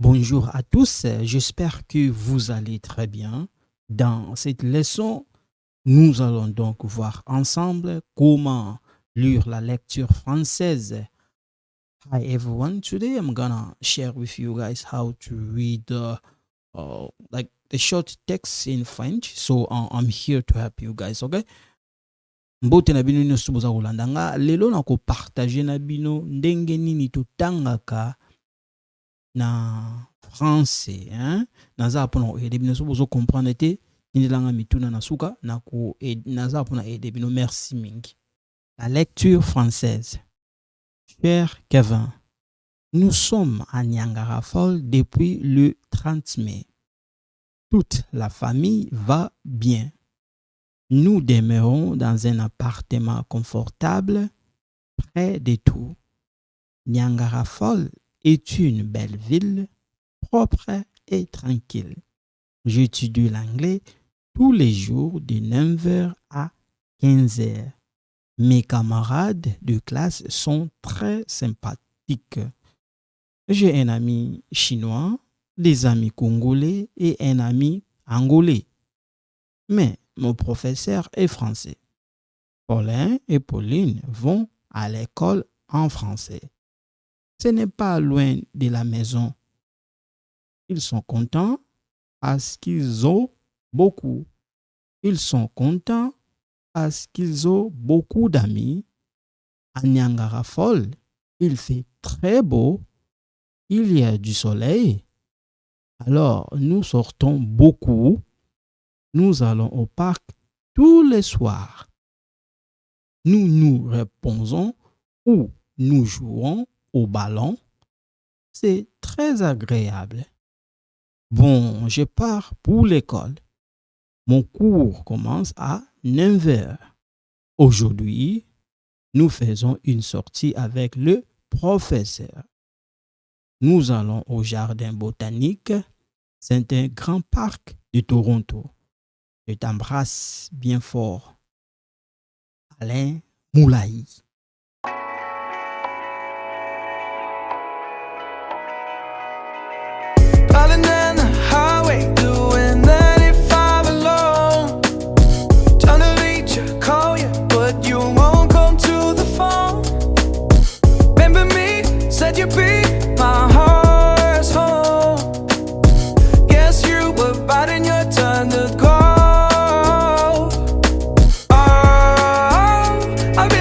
Bonjour à tous, j'espère que vous allez très bien. Dans cette leçon, nous allons donc voir ensemble comment lire la lecture française. Hi everyone, today I'm gonna share with you guys how to read like the short text in French. So I'm here to help you guys, okay? Mbote na bino nyonso boza kolanda nga lelo na kopartage na bino ndenge nini totangaka na français, hein? Naza apona aider bino so bozo comprendre te indilanga mituna na suka na ko naza apona aider bino merci mingi. La lecture française. Cher Kevin, nous sommes à Niagara Falls depuis le 30 mai. Toute la famille va bien. Nous demeurons dans un appartement confortable près de tout. Niagara Falls est une belle ville, propre et tranquille. J'étudie l'anglais tous les jours de 9h à 15h. Mes camarades de classe sont très sympathiques. J'ai un ami chinois, des amis congolais et un ami angolais. Mais mon professeur est français. Paulin et Pauline vont à l'école en français. Ce n'est pas loin de la maison. Ils sont contents parce qu'ils ont beaucoup. Ils sont contents parce qu'ils ont beaucoup d'amis. À Niagara Falls, il fait très beau. Il y a du soleil. Alors, nous sortons beaucoup. Nous allons au parc tous les soirs. Nous nous reposons ou nous jouons au ballon. C'est très agréable. Bon, je pars pour l'école. Mon cours commence à 9h. Aujourd'hui, nous faisons une sortie avec le professeur. Nous allons au jardin botanique. C'est un grand parc de Toronto. Je t'embrasse bien fort. Alain Moulaï.